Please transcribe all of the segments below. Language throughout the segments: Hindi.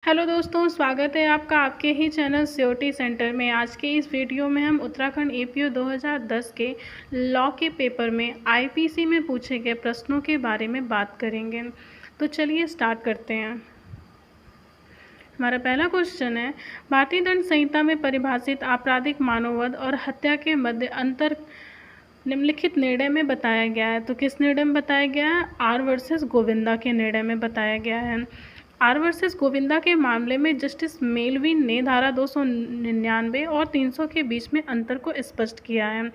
हेलो दोस्तों, स्वागत है आपका आपके ही चैनल सीओटी सेंटर में। आज के इस वीडियो में हम उत्तराखंड एपीओ 2010 के लॉ के पेपर में आईपीसी में पूछे गए प्रश्नों के बारे में बात करेंगे। तो चलिए स्टार्ट करते हैं। हमारा पहला क्वेश्चन है, भारतीय दंड संहिता में परिभाषित आपराधिक मानववध और हत्या के मध्य अंतर निम्नलिखित निर्णय में बताया गया है। तो किस निर्णय में बताया गया है? आर वर्सेस गोविंदा के निर्णय में बताया गया है। आर वर्सेस गोविंदा के मामले में जस्टिस मेलविन ने धारा 299 और 300 के बीच में अंतर को स्पष्ट किया है।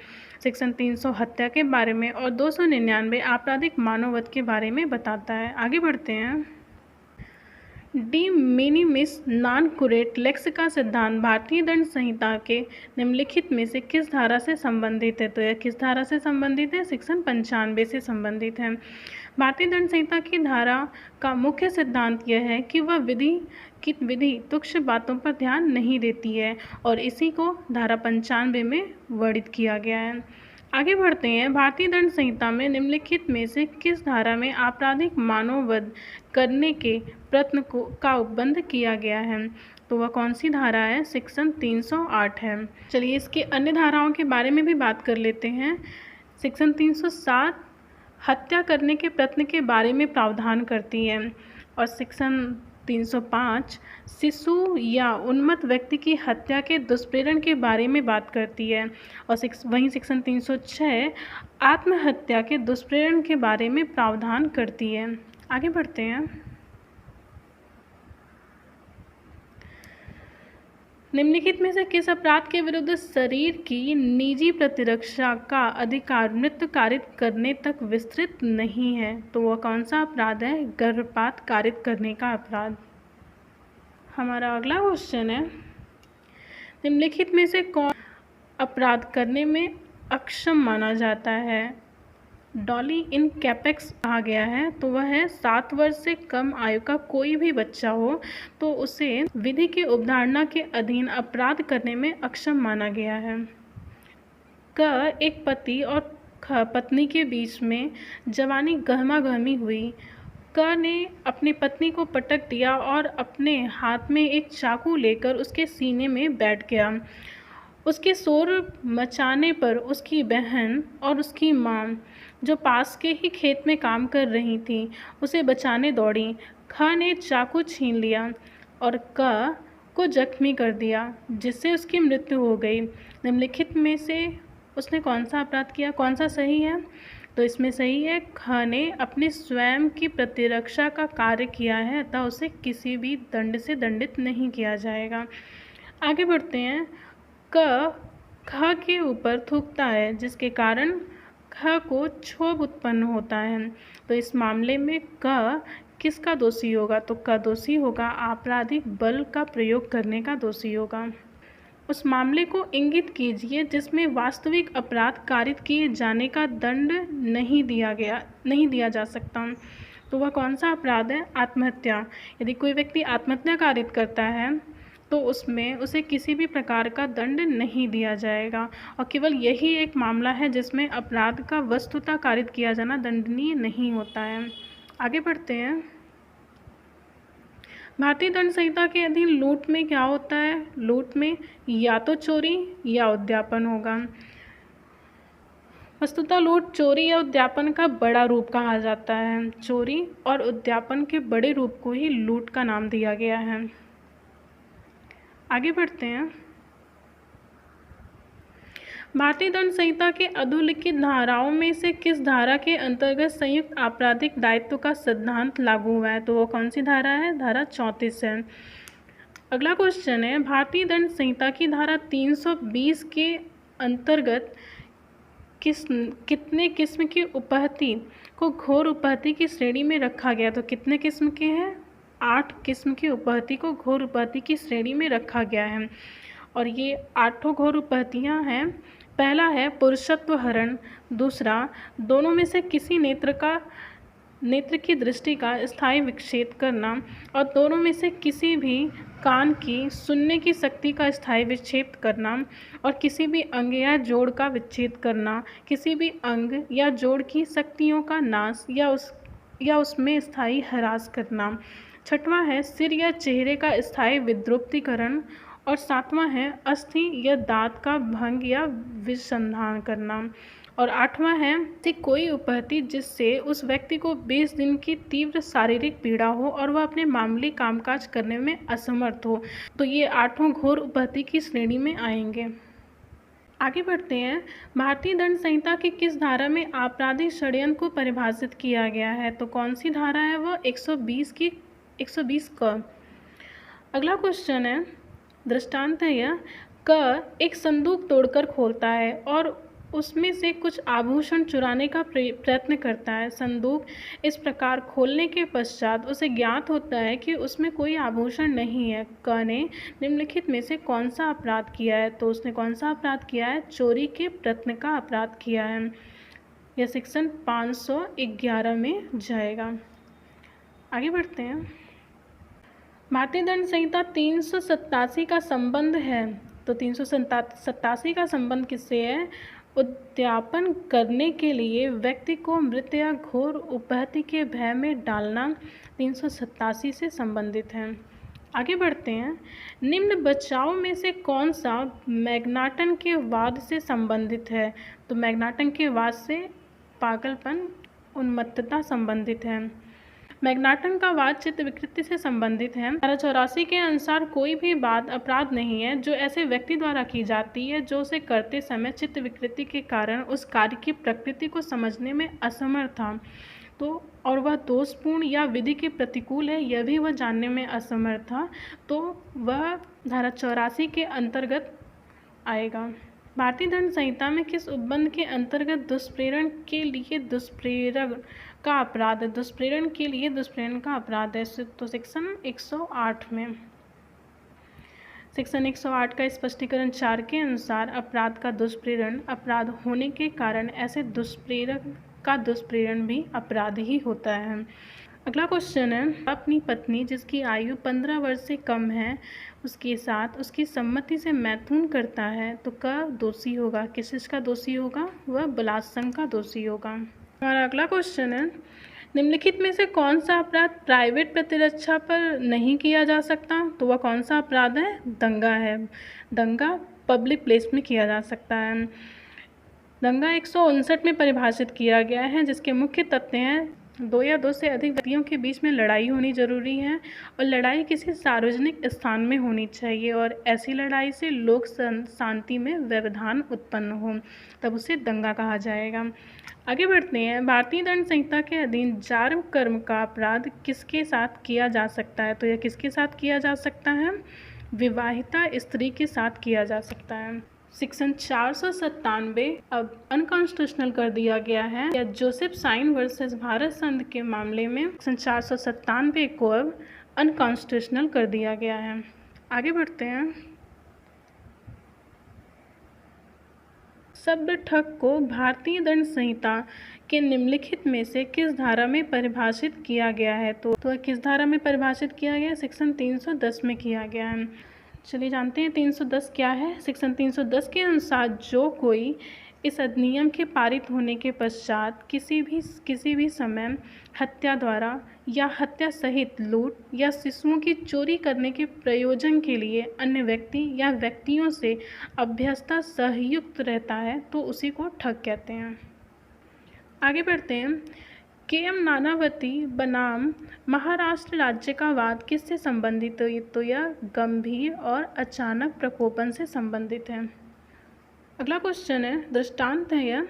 सेक्शन 300 हत्या के बारे में और 299 आपराधिक मानववध के बारे में बताता है। आगे बढ़ते हैं। डी मिनिमिस नॉन कुरेट लेक्स का सिद्धांत भारतीय दंड संहिता के निम्नलिखित में से किस धारा से संबंधित है? तो यह किस धारा से संबंधित है? सेक्शन 95 से संबंधित है। भारतीय दंड संहिता की धारा का मुख्य सिद्धांत यह है कि वह विधि तुच्छ बातों पर ध्यान नहीं देती है और इसी को धारा 95 में वर्णित किया गया है। आगे बढ़ते हैं। भारतीय दंड संहिता में निम्नलिखित में से किस धारा में आपराधिक मानववध करने के प्रयत्न का उपबंध किया गया है? तो वह कौन सी धारा है? सेक्शन 308 है। चलिए इसके अन्य धाराओं के बारे में भी बात कर लेते हैं। सेक्शन 307 हत्या करने के प्रयत्न के बारे में प्रावधान करती है और सेक्शन 305 शिशु या उन्मत्त व्यक्ति की हत्या के दुष्प्रेरण के बारे में बात करती है और वहीं सेक्शन 306 आत्महत्या के दुष्प्रेरण के बारे में प्रावधान करती है। आगे बढ़ते हैं। निम्नलिखित में से किस अपराध के विरुद्ध शरीर की निजी प्रतिरक्षा का अधिकार मृत्यु कारित करने तक विस्तृत नहीं है? तो वह कौन सा अपराध है? गर्भपात कारित करने का अपराध। हमारा अगला क्वेश्चन है, निम्नलिखित में से कौन अपराध करने में अक्षम माना जाता है? डॉली इन कैपेक्स कहा गया है। तो वह है 7 वर्ष से कम आयु का कोई भी बच्चा हो तो उसे विधि की अवधारणा के अधीन अपराध करने में अक्षम माना गया है। एक पति और पत्नी के बीच में जवानी गहमागहमी हुई। ने अपनी पत्नी को पटक दिया और अपने हाथ में एक चाकू लेकर उसके सीने में बैठ गया। उसके शोर मचाने पर उसकी बहन और उसकी माँ, जो पास के ही खेत में काम कर रही थी, उसे बचाने दौड़ी। ने चाकू छीन लिया और को जख्मी कर दिया, जिससे उसकी मृत्यु हो गई। निम्नलिखित में से उसने कौन सा अपराध किया? कौन सा सही है? तो इसमें सही है ने अपने स्वयं की प्रतिरक्षा का कार्य किया है, अतः उसे किसी भी दंड से दंडित नहीं किया जाएगा। आगे बढ़ते हैं। के ऊपर थूकता है, जिसके कारण को क्षोभ उत्पन्न होता है। तो इस मामले में किसका दोषी होगा? तो दोषी होगा आपराधिक बल का प्रयोग करने का दोषी होगा। उस मामले को इंगित कीजिए जिसमें वास्तविक अपराध कारित किए जाने का दंड नहीं दिया जा सकता। तो वह कौन सा अपराध है? आत्महत्या। यदि कोई व्यक्ति आत्महत्या कारित करता है तो उसमें उसे किसी भी प्रकार का दंड नहीं दिया जाएगा और केवल यही एक मामला है जिसमें अपराध का वस्तुतः कारित किया जाना दंडनीय नहीं होता है। आगे बढ़ते हैं। भारतीय दंड संहिता के अधीन लूट में क्या होता है? लूट में या तो चोरी या उद्यापन होगा। वस्तुतः लूट चोरी या उद्यापन का बड़ा रूप कहा जाता है। चोरी और उद्यापन के बड़े रूप को ही लूट का नाम दिया गया है। आगे बढ़ते हैं। भारतीय दंड संहिता के अधोलिखित धाराओं में से किस धारा के अंतर्गत संयुक्त आपराधिक दायित्व का सिद्धांत लागू हुआ है? तो वो कौन सी धारा है? धारा 34 है। अगला क्वेश्चन है, भारतीय दंड संहिता की धारा 320 के अंतर्गत कितने किस्म की उपहति को घोर उपहति की श्रेणी में रखा गया? तो कितने किस्म के हैं? 8 किस्म की उपहति को घोर उपहति की श्रेणी में रखा गया है और ये 8 घोर उपहतियाँ हैं। पहला है पुरुषत्व हरण, दूसरा दोनों में से किसी नेत्र की दृष्टि का स्थायी विक्षेप करना और दोनों में से किसी भी कान की सुनने की शक्ति का स्थायी विक्षेप करना और किसी भी अंग या जोड़ का विच्छेद करना, किसी भी अंग या जोड़ की शक्तियों का नाश या उसमें स्थायी ह्रास करना। छठवां है सिर या चेहरे का स्थायी विद्रुपीकरण। और सातवां है अस्थि या दांत का भंग या विसंधान करना। और आठवां है कि कोई उपहति जिससे उस व्यक्ति को 20 दिन की तीव्र शारीरिक पीड़ा हो और वह अपने मामूली कामकाज करने में असमर्थ हो। तो ये आठों घोर उपहति की श्रेणी में आएंगे। आगे बढ़ते हैं। भारतीय दंड संहिता की किस धारा में आपराधिक षड्यंत्र को परिभाषित किया गया है? तो कौन सी धारा है वो? 120 क। अगला क्वेश्चन है, दृष्टांत है यह, क एक संदूक तोड़कर खोलता है और उसमें से कुछ आभूषण चुराने का प्रयत्न करता है। संदूक इस प्रकार खोलने के पश्चात उसे ज्ञात होता है कि उसमें कोई आभूषण नहीं है। क ने निम्नलिखित में से कौन सा अपराध किया है? तो उसने कौन सा अपराध किया है? चोरी के प्रयत्न का अपराध किया है। यह सेक्शन 511 में जाएगा। आगे बढ़ते हैं। भारतीय दंड संहिता 387 का संबंध है। तो 387 का संबंध किससे है? उद्यापन करने के लिए व्यक्ति को मृत या घोर उपहति के भय में डालना 387 से संबंधित है। आगे बढ़ते हैं। निम्न बचाव में से कौन सा मैग्नाटन के वाद से संबंधित है? तो मैग्नाटन के वाद से पागलपन, उन्मत्तता संबंधित है। मैग्नाटन का वाद चित्त विकृति से संबंधित है। धारा 84 के अनुसार कोई भी बात अपराध नहीं है जो ऐसे व्यक्ति द्वारा की जाती है जो उसे करते समय चित्त विकृति के कारण उस कार्य की प्रकृति को समझने में असमर्थ था, तो और वह दोषपूर्ण या विधि के प्रतिकूल है, यह भी वह जानने में असमर्थ था, तो वह धारा 84 के अंतर्गत आएगा। भारतीय दंड संहिता में किस उपबंध के अंतर्गत दुष्प्रेरण के लिए दुष्प्रेरण का अपराध है? दुष्प्रेरण के लिए दुष्प्रेरण का अपराध है तो सेक्शन 108 में। सेक्शन 108 का स्पष्टीकरण 4 के अनुसार अपराध का दुष्प्रेरण अपराध होने के कारण ऐसे दुष्प्रेरक का दुष्प्रेरण भी अपराध ही होता है। अगला क्वेश्चन है, अपनी पत्नी जिसकी आयु 15 वर्ष से कम है उसके साथ उसकी सम्मति से मैथुन करता है तो का दोषी होगा? किस चीज़ का दोषी होगा? वह बलात्संग का दोषी होगा। हमारा अगला क्वेश्चन है, निम्नलिखित में से कौन सा अपराध प्राइवेट प्रतिरक्षा पर नहीं किया जा सकता? तो वह कौन सा अपराध है? दंगा है। दंगा पब्लिक प्लेस में किया जा सकता है। दंगा 159 में परिभाषित किया गया है जिसके मुख्य तथ्य हैं, 2 या 2 से अधिक व्यक्तियों के बीच में लड़ाई होनी जरूरी है और लड़ाई किसी सार्वजनिक स्थान में होनी चाहिए और ऐसी लड़ाई से लोक शांति में व्यवधान उत्पन्न हो, तब उसे दंगा कहा जाएगा। आगे बढ़ते हैं। भारतीय दंड संहिता के अधीन जार्म कर्म का अपराध किसके साथ किया जा सकता है? तो यह किसके साथ किया जा सकता है? विवाहिता स्त्री के साथ किया जा सकता है। सेक्शन 497 अब अनकॉन्स्टिट्यूशनल कर दिया गया है या जोसेफ साइन वर्सेस भारत संघ के मामले में सेक्शन 497 को अब अनकॉन्स्टिट्यूशनल कर दिया गया है। आगे बढ़ते हैं। शब्द ठग को भारतीय दंड संहिता के निम्नलिखित में से किस धारा में परिभाषित किया गया है? तो किस धारा में परिभाषित किया गया है? सेक्शन 310 में किया गया है। चलिए जानते हैं 310 क्या है। सेक्शन 310 के अनुसार जो कोई इस अधिनियम के पारित होने के पश्चात किसी भी समय हत्या द्वारा या हत्या सहित लूट या शिशुओं की चोरी करने के प्रयोजन के लिए अन्य व्यक्ति या व्यक्तियों से अभ्यस्ता सहयुक्त रहता है तो उसी को ठग कहते हैं। आगे बढ़ते हैं। के.एम. नानावती बनाम महाराष्ट्र राज्य का वाद किससे संबंधित है? तो यह गंभीर और अचानक प्रकोपन से संबंधित है। अगला क्वेश्चन है, दृष्टांत है यह,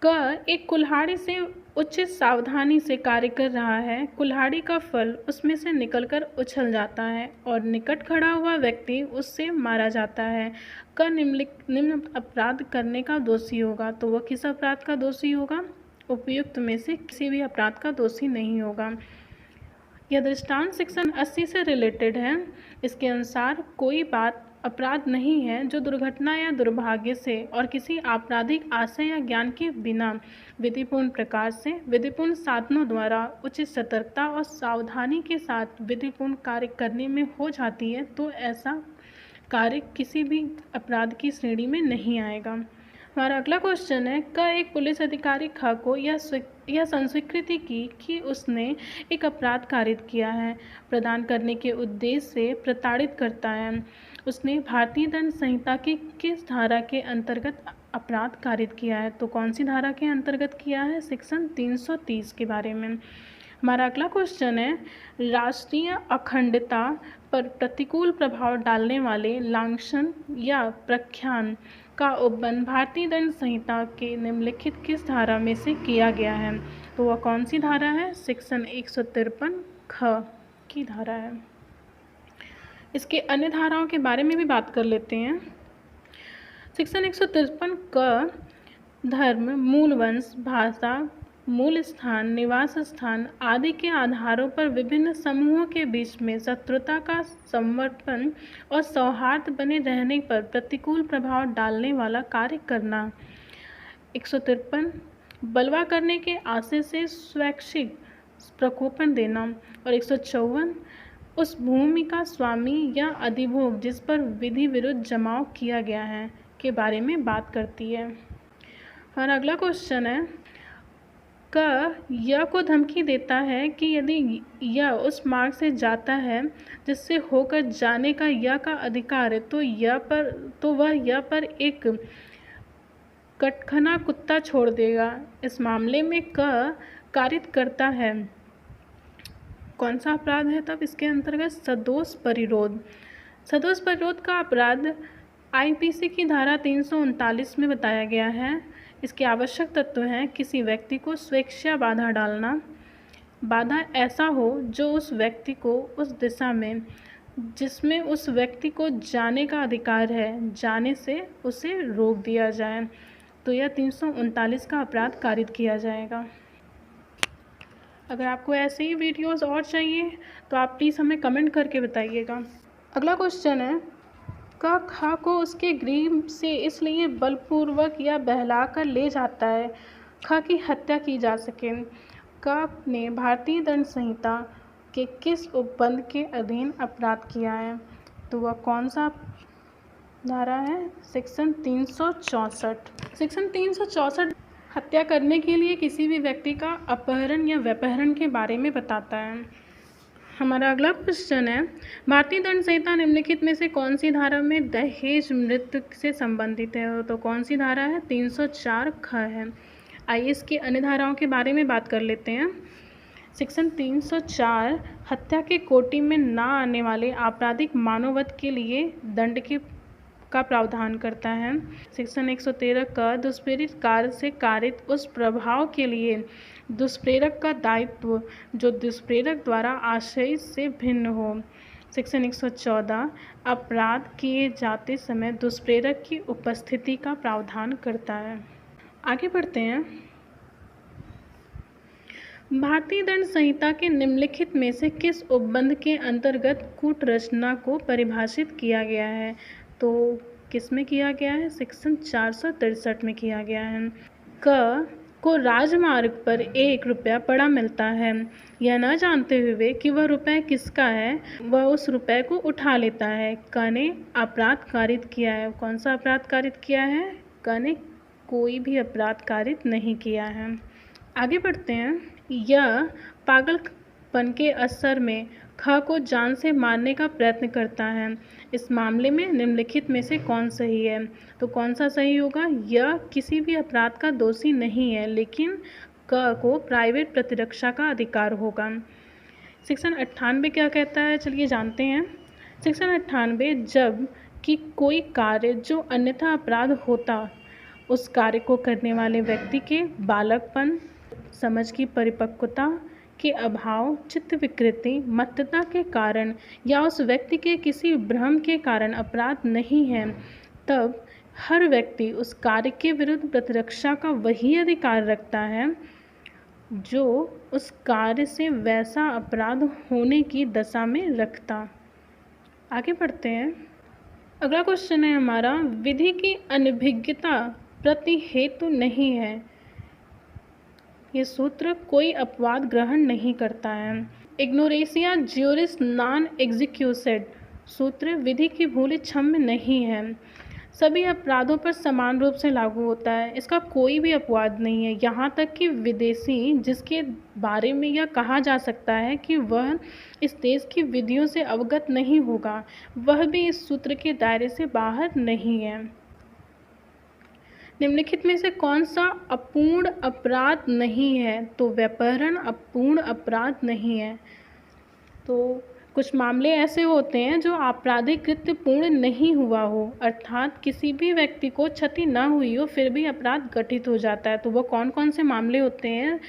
क एक कुल्हाड़ी से उचित सावधानी से कार्य कर रहा है, कुल्हाड़ी का फल उसमें से निकलकर उछल जाता है और निकट खड़ा हुआ व्यक्ति उससे मारा जाता है। क निम्न अपराध करने का दोषी होगा, तो वह किस अपराध का दोषी होगा? उपयुक्त में से किसी भी अपराध का दोषी नहीं होगा। यह दृष्टांत सेक्शन 80 से रिलेटेड है। इसके अनुसार कोई बात अपराध नहीं है जो दुर्घटना या दुर्भाग्य से और किसी आपराधिक आशय या ज्ञान के बिना विधिपूर्ण प्रकार से विधिपूर्ण साधनों द्वारा उचित सतर्कता और सावधानी के साथ विधिपूर्ण कार्य करने में हो जाती है, तो ऐसा कार्य किसी भी अपराध की श्रेणी में नहीं आएगा। हमारा अगला क्वेश्चन है, क एक पुलिस अधिकारी ख को यह संस्वीकृति की कि उसने एक अपराध कारित किया है, प्रदान करने के उद्देश्य से प्रताड़ित करता है। उसने भारतीय दंड संहिता की किस धारा के अंतर्गत अपराध कारित किया है? तो कौन सी धारा के अंतर्गत किया है? सेक्शन 330 के बारे में। हमारा अगला क्वेश्चन है, राष्ट्रीय अखंडता पर प्रतिकूल प्रभाव डालने वाले लांछन या प्रख्यान का उल्लंघन भारतीय दंड संहिता के निम्नलिखित किस धारा में से किया गया है? तो वह कौन सी धारा है? सेक्शन 153 ख की धारा है। इसके अन्य धाराओं के बारे में भी बात कर लेते हैं। सेक्शन 153 क धर्म, मूल वंश, भाषा, मूल स्थान, निवास स्थान आदि के आधारों पर विभिन्न समूहों के बीच में शत्रुता का संवर्धन और सौहार्द बने रहने पर प्रतिकूल प्रभाव डालने वाला कार्य करना। 153 बलवा करने के आशय से स्वैच्छिक प्रकोपन देना। और 154 उस भूमि का स्वामी या अधिभोग जिस पर विधि विरुद्ध जमाव किया गया है के बारे में बात करती है। और अगला क्वेश्चन है, क यह को धमकी देता है कि यदि यह उस मार्ग से जाता है जिससे होकर जाने का यह का अधिकार है तो वह यह पर एक कटखना कुत्ता छोड़ देगा। इस मामले में क कारित करता है कौन सा अपराध है? तब इसके अंतर्गत सदोष परिरोध। सदोष परिरोध का अपराध आईपीसी की धारा 339 में बताया गया है। इसके आवश्यक तत्व हैं, किसी व्यक्ति को स्वेच्छा बाधा डालना, बाधा ऐसा हो जो उस व्यक्ति को उस दिशा में जिसमें उस व्यक्ति को जाने का अधिकार है जाने से उसे रोक दिया जाए, तो यह 339 का अपराध कारित किया जाएगा। अगर आपको ऐसे ही वीडियोस और चाहिए तो आप प्लीज़ हमें कमेंट करके बताइएगा। अगला क्वेश्चन है, क ख को उसके गृह से इसलिए बलपूर्वक या बहलाकर ले जाता है ख की हत्या की जा सके। क ने भारतीय दंड संहिता के किस उपबंध के अधीन अपराध किया है? तो वह कौन सा धारा है? सेक्शन 364। सेक्शन 364 हत्या करने के लिए किसी भी व्यक्ति का अपहरण या व्यपहरण के बारे में बताता है। हमारा अगला क्वेश्चन है, भारतीय दंड संहिता निम्नलिखित में से कौन सी धारा में दहेज मृत्यु से संबंधित है? तो कौन सी धारा है? 304 ख है। आइए इसकी अन्य धाराओं के बारे में बात कर लेते हैं। सेक्शन 304 हत्या के कोटि में ना आने वाले आपराधिक मानववध के लिए दंड का प्रावधान करता है। सेक्शन 113 का दुष्प्रेरित कार्य से कारित उस प्रभाव के लिए दुष्प्रेरक का दायित्व जो दुष्प्रेरक द्वारा आशय से भिन्न हो। सेक्शन 114 अपराध किए जाते समय दुष्प्रेरक की उपस्थिति का प्रावधान करता है। आगे बढ़ते हैं। भारतीय दंड संहिता के निम्नलिखित में से किस उपबंध के अंतर्गत कूट रचना को परिभाषित किया गया है? तो किस में किया गया है? सेक्शन 463 में किया गया है। क को राजमार्ग पर 1 रुपया पड़ा मिलता है, यह न जानते हुए कि वह रुपये किसका है, वह उस रुपये को उठा लेता है। क ने अपराध कारित किया है। कौन सा अपराध कारित किया है? क ने कोई भी अपराध कारित नहीं किया है। आगे बढ़ते हैं। यह पागलपन के असर में ख को जान से मारने का प्रयत्न करता है। इस मामले में निम्नलिखित में से कौन सही है? तो कौन सा सही होगा? यह किसी भी अपराध का दोषी नहीं है, लेकिन क को प्राइवेट प्रतिरक्षा का अधिकार होगा। सेक्शन 98 क्या कहता है? चलिए जानते हैं। सेक्शन 98 जब कि कोई कार्य जो अन्यथा अपराध होता, उस कार्य को करने वाले व्यक्ति के बालकपन, समझ की परिपक्वता के अभाव, चित्त विकृति, मत्तता के कारण या उस व्यक्ति के किसी भ्रम के कारण अपराध नहीं है, तब हर व्यक्ति उस कार्य के विरुद्ध प्रतिरक्षा का वही अधिकार रखता है जो उस कार्य से वैसा अपराध होने की दशा में रखता। आगे बढ़ते हैं। अगला क्वेश्चन है हमारा, विधि की अनभिज्ञता प्रति हेतु नहीं है। ये सूत्र कोई अपवाद ग्रहण नहीं करता है। इग्नोरेंसिया ज्यूरिस नॉन एग्जीक्यूसेड सूत्र विधि की भूल क्षम्य नहीं है। सभी अपराधों पर समान रूप से लागू होता है। इसका कोई भी अपवाद नहीं है। यहाँ तक कि विदेशी जिसके बारे में यह कहा जा सकता है कि वह इस देश की विधियों से अवगत नहीं होगा, वह भी इस सूत्र के दायरे से बाहर नहीं है। निम्नलिखित में से कौन सा अपूर्ण अपराध नहीं है? तो व्यपहरण अपूर्ण अपराध नहीं है। तो कुछ मामले ऐसे होते हैं जो आपराधिक कृत्य पूर्ण नहीं हुआ हो, अर्थात किसी भी व्यक्ति को क्षति न हुई हो फिर भी अपराध गठित हो जाता है। तो वो कौन कौन से मामले होते हैं?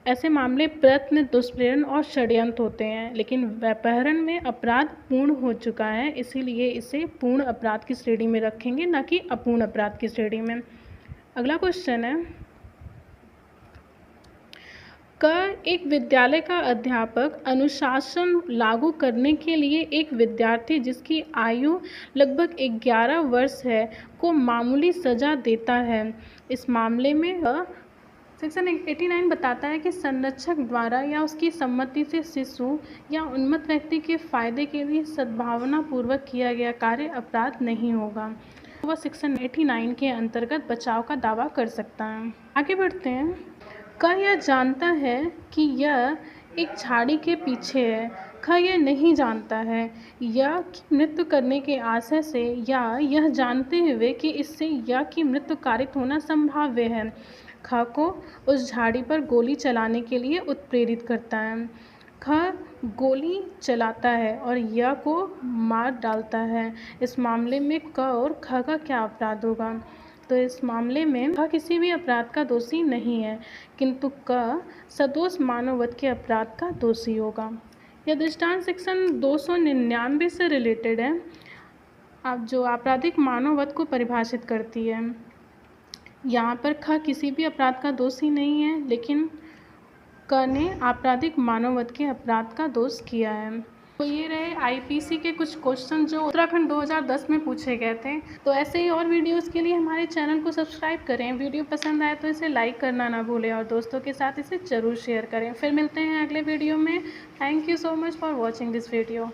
ऐसे मामले प्रयत्न, दुष्प्रेरण और षड्यंत्र होते हैं। लेकिन व्यपहरण में अपराध पूर्ण हो चुका है, इसीलिए इसे पूर्ण अपराध की श्रेणी में रखेंगे, न कि अपूर्ण अपराध की श्रेणी में। अगला क्वेश्चन है, एक विद्यालय का अध्यापक अनुशासन लागू करने के लिए एक विद्यार्थी जिसकी आयु लगभग 11 वर्ष है को मामूली सजा देता है। इस मामले में सेक्शन 89 बताता है कि संरक्षक द्वारा या उसकी सम्मति से शिशु या उन्मत्त व्यक्ति के फायदे के लिए सद्भावनापूर्वक किया गया कार्य अपराध नहीं होगा। वह सेक्शन 89 के अंतर्गत बचाव का दावा कर सकता है। आगे बढ़ते हैं। यह जानता है कि यह एक झाड़ी के पीछे है। यह नहीं जानता है या कि मृत्यु करने के आशय से या यह जानते हुए कि इससे या की मृत्यु कारित होना संभाव्य है को उस झाड़ी पर गोली चलाने के लिए उत्प्रेरित करता है। गोली चलाता है और या को मार डालता है। इस मामले में और का क्या अपराध होगा? तो इस मामले में किसी भी अपराध का दोषी नहीं है, किंतु सदोष मानववध के अपराध का दोषी होगा। यह दृष्टांत सेक्शन 299 से रिलेटेड है, अब जो आपराधिक मानववध को परिभाषित करती है। यहाँ पर किसी भी अपराध का दोषी नहीं है, लेकिन ने आपराधिक मानववध के अपराध का दोष किया है। तो ये रहे आईपीसी के कुछ क्वेश्चन जो उत्तराखंड 2010 में पूछे गए थे। तो ऐसे ही और वीडियोस के लिए हमारे चैनल को सब्सक्राइब करें। वीडियो पसंद आए तो इसे लाइक करना ना भूलें और दोस्तों के साथ इसे ज़रूर शेयर करें। फिर मिलते हैं अगले वीडियो में। Thank you so much for watching this video.